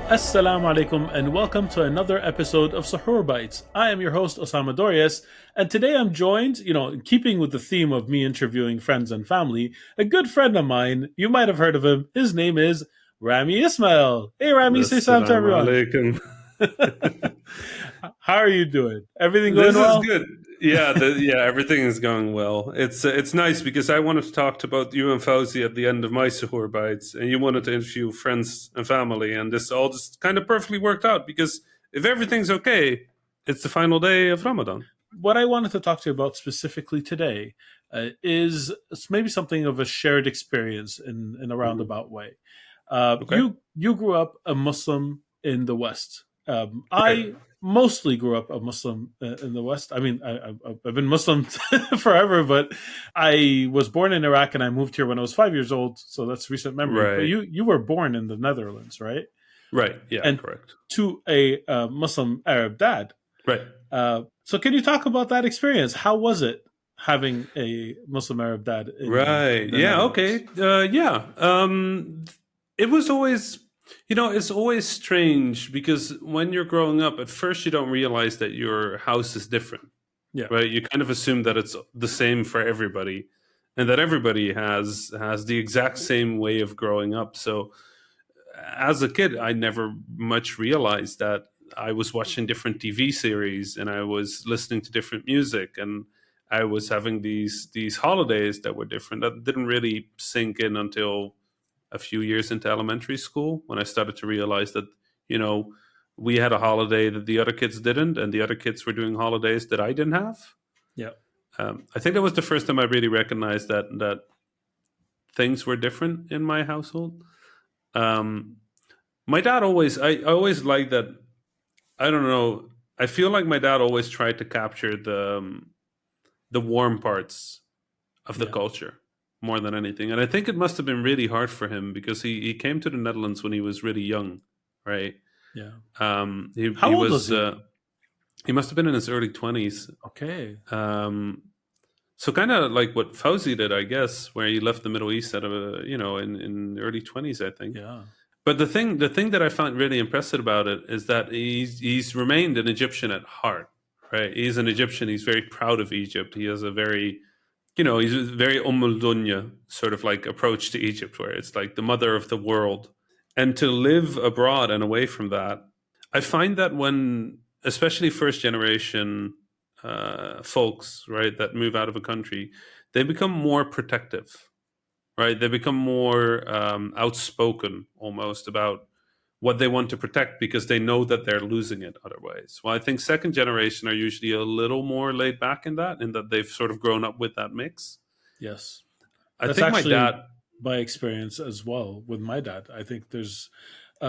Assalamu alaikum and welcome to another episode of Suhoor Bites. I am your host Osama Dorias, and today I'm joined, in keeping with the theme of me interviewing friends and family, a good friend of mine. You might have heard of him. His name is Rami Ismail. Hey Rami, say salam to Assalamu everyone. alaikum. How are you doing? Everything going This is well? good. Yeah, everything is going well. It's nice because I wanted to talk to both you and Fauzi at the end of my Suhoor bites, and you wanted to interview friends and family, and this all just kind of perfectly worked out because if everything's okay, it's the final day of Ramadan. What I wanted to talk to you about specifically today is maybe something of a shared experience in a roundabout way. Okay, You grew up a Muslim in the West. right, I mostly grew up a Muslim in the West. I mean, I've been Muslim forever, but I was born in Iraq and I moved here when I was 5 years old. So that's recent memory. But right, you were born in the Netherlands, right? right. Yeah, And correct. to a Muslim Arab dad. Right, So can you talk about that experience? How was it having a Muslim Arab dad in right. the Yeah, Netherlands? okay. Yeah. It was always, it's always strange because when you're growing up, at first you don't realize that your house is different, Yeah, right? You kind of assume that it's the same for everybody, and that everybody has the exact same way of growing up. So, as a kid, I never much realized that I was watching different TV series and I was listening to different music and I was having these holidays that were different. That didn't really sink in until a few years into elementary school when I started to realize that, you know, we had a holiday that the other kids didn't, and the other kids were doing holidays that I didn't have. yeah, I think that was the first time I really recognized that things were different in my household. Um, my dad always, I always liked that. I don't know. I feel like my dad always tried to capture the warm parts of the yeah, culture more than anything. And I think it must have been really hard for him because he came to the Netherlands when he was really young, right? yeah. He How old was was he? he must have been in his early 20s. Okay. Um, so kind of like what Fauzi did, I guess, where he left the Middle East at in early 20s, I think. Yeah, But the thing that I found really impressive about it is that he's remained an Egyptian at heart, right? He's an Egyptian. He's very proud of Egypt. He has a very he's a very Dunya sort of like approach to Egypt, where it's like the mother of the world. And to live abroad and away from that, I find that when, especially first generation folks, right, that move out of a country, they become more protective, right? They become more outspoken almost about what they want to protect because they know that they're losing it otherwise. Well, I think second generation are usually a little more laid back in that they've sort of grown up with that mix. yes. I That's think my actually dad. my experience as well with my dad. I think there's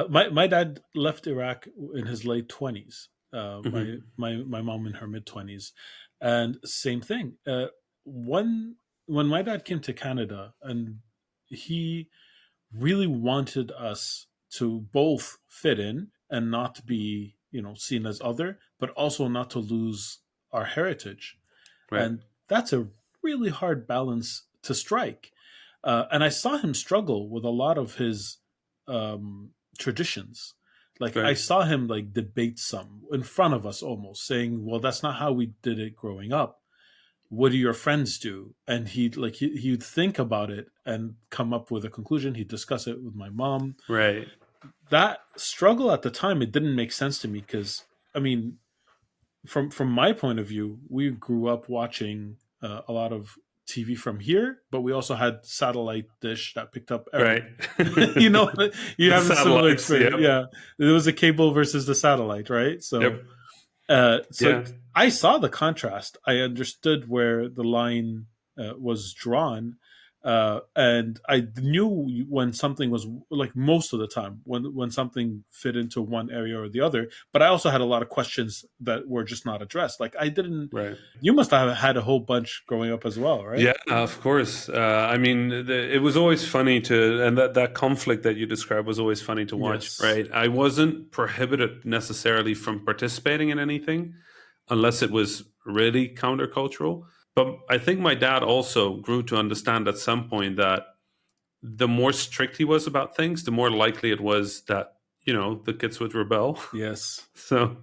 my dad left Iraq in his late 20s. Mhm. My mom in her mid 20s, and same thing. When my dad came to Canada, and he really wanted us to both fit in and not be seen as other, but also not to lose our heritage, Right, and that's a really hard balance to strike. And I saw him struggle with a lot of his traditions. Like I right, saw him like debate some in front of us, almost saying, "Well, that's not how we did it growing up. What do your friends do?" And he'd think about it and come up with a conclusion. He'd discuss it with my mom. right, That struggle at the time, it didn't make sense to me because, I mean, from my point of view, we grew up watching a lot of TV from here, but we also had satellite dish that picked up right. Arab. you know, you The have a similar satellites. experience. Yep, Yeah, there was a cable versus the satellite, right? So, yep. so Yeah, I saw the contrast. I understood where the line was drawn, and I knew when something was like most of the time when something fit into one area or the other. But I also had a lot of questions that were just not addressed. Like I didn't. right. You must have had a whole bunch growing up as well, right? Yeah, of course. I mean, it was always funny and that conflict that you described was always funny to watch, Yes. right? I wasn't prohibited necessarily from participating in anything unless it was really countercultural. But I think my dad also grew to understand at some point that the more strict he was about things, the more likely it was that, the kids would rebel. Yes. So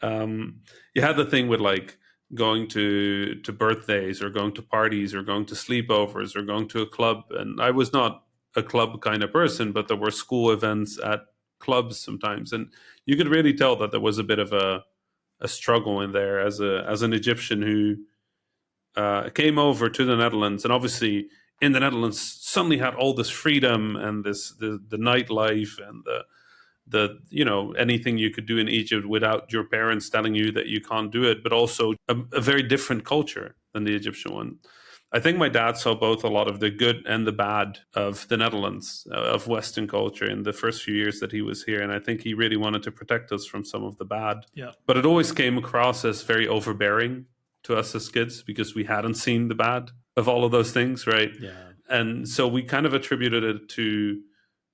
you had the thing with like going to birthdays or going to parties or going to sleepovers or going to a club. And I was not a club kind of person, but there were school events at clubs sometimes, and you could really tell that there was a bit of a struggle in there as an Egyptian who came over to the Netherlands, and obviously in the Netherlands suddenly had all this freedom and the nightlife and the anything you could do in Egypt without your parents telling you that you can't do it, but also a very different culture than the Egyptian one. I think my dad saw both a lot of the good and the bad of the Netherlands, of Western culture in the first few years that he was here. And I think he really wanted to protect us from some of the bad. Yeah. But it always came across as very overbearing to us as kids because we hadn't seen the bad of all of those things, right? Yeah. And so we kind of attributed it to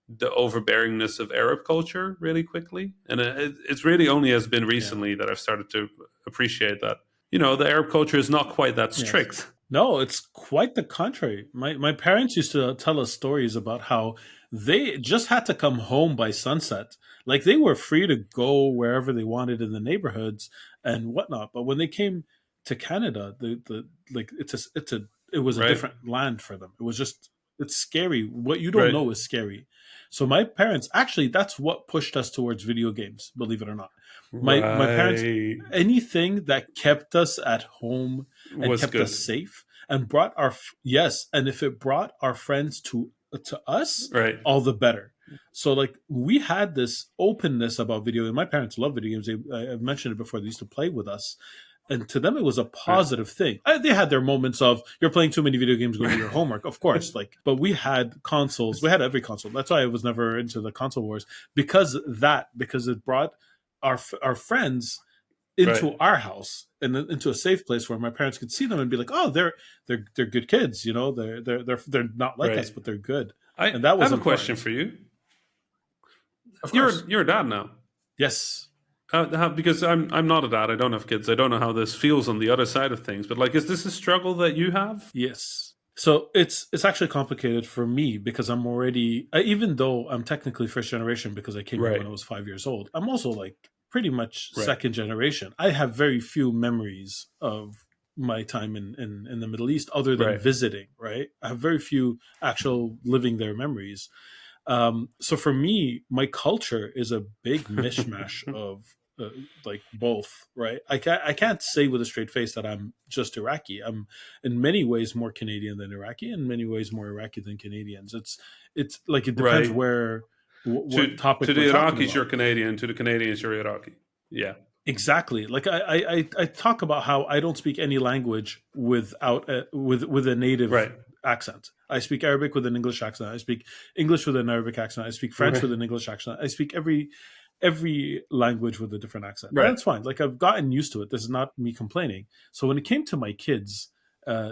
the overbearingness of Arab culture really quickly. And it's really only has been recently that I've started to appreciate that, the Arab culture is not quite that Yes. strict. No, it's quite the contrary. My parents used to tell us stories about how they just had to come home by sunset. Like they were free to go wherever they wanted in the neighborhoods and whatnot. But when they came to Canada, the like it was a Right. different land for them. It was just it's scary. What you don't Right. know is scary. So my parents actually that's what pushed us towards video games, believe it or not. My parents Right. anything that kept us at home and Was kept good. us safe and brought our yes, and if it brought our friends to us, Right. all the better. So like we had this openness about video games. My parents love video games. I've mentioned it before. They used to play with us, and to them it was a Right. positive thing. They had their moments of you're playing too many video games, go do your homework, of course. Like, but we had consoles. We had every console. That's why I was never into the console wars because it brought our friends into Right. our house and into a safe place where my parents could see them and be like, "Oh, they're good kids, you know. They're not like us, Right. but they're good." I And that was have a question important. for you. Of course. You're a dad now. Yes. Because I'm not a dad. I don't have kids. I don't know how this feels on the other side of things. But like, is this a struggle that you have? Yes. So it's actually complicated for me because I'm already even though I'm technically first generation because I came here Right. when I was 5 years old. I'm also like pretty much Right. second generation. I have very few memories of my time in the Middle East other than Right. visiting. Right. I have very few actual living there memories. So for me, my culture is a big mishmash of like both, right? I can't say with a straight face that I'm just Iraqi. I'm in many ways more Canadian than Iraqi, in many ways more Iraqi than Canadians. It's like it depends Right. where what topic To we're the talking Iraqis, you're about. Canadian. To the Canadians, you're Iraqi. Yeah. Exactly. Like I talk about how I don't speak any language without with a native Right. accent. I speak Arabic with an English accent. I speak English with an Arabic accent. I speak French Right. with an English accent. I speak every language with a different accent. And Right. that's fine. Like I've gotten used to it. This is not me complaining. So when it came to my kids,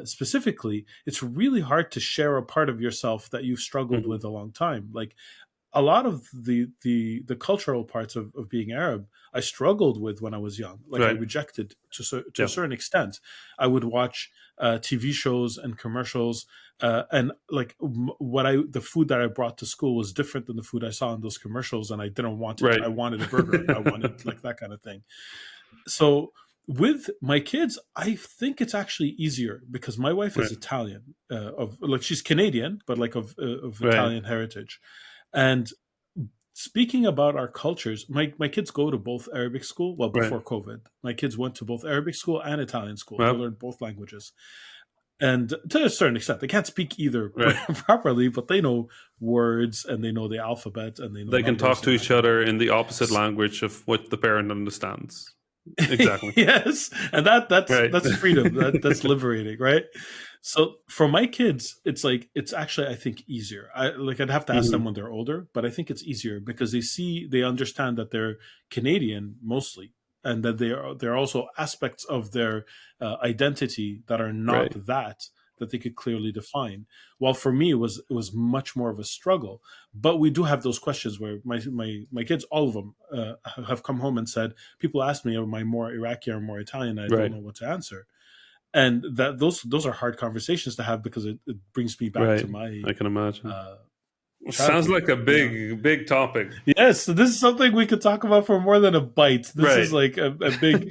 specifically, it's really hard to share a part of yourself that you've struggled Mhm. with a long time. Like a lot of the cultural parts of being Arab, I struggled with when I was young. Like I Right. rejected to a Yeah. certain extent. I would watch TV shows and commercials, and like the food that I brought to school was different than the food I saw in those commercials, and I didn't want it. Right. I wanted a burger. I wanted like that kind of thing. So with my kids, I think it's actually easier because my wife is Right. Italian, of like she's Canadian, but like of Right. Italian heritage. And speaking about our cultures, my kids go to both Arabic school. Well, Right. before COVID, my kids went to both Arabic school and Italian school. They Well. learned both languages. And to a certain extent, they can't speak either Right. properly, but they know words and they know the alphabet and they know They can talk numbers to and that each kind of other thing. in the opposite language of what the parent understands. Exactly. Yes, and Right. that's freedom. That's liberating, right? So for my kids, it's like it's actually I think easier. I'd have to ask them Mhm. when they're older, but I think it's easier because they understand that they're Canadian mostly, and that there are also aspects of their identity that are not Right. that they could clearly define. While for me it was much more of a struggle. But we do have those questions where my kids, all of them, have come home and said, people ask me, am I more Iraqi or more Italian? I don't Right. know what to answer. And those are hard conversations to have because it brings me back to Right. my I can imagine. Sounds traveling. like a big topic. Yes, so this is something we could talk about for more than a bite. This is Right. like a big,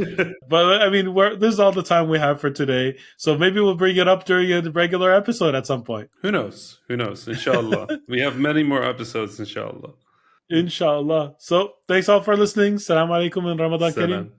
but I mean, this is all the time we have for today. So maybe we'll bring it up during a regular episode at some point. Who knows? Who knows? Inshallah. We have many more episodes, inshallah. Inshallah. So thanks all for listening. Salam alaikum and Ramadan Kareem. Salam.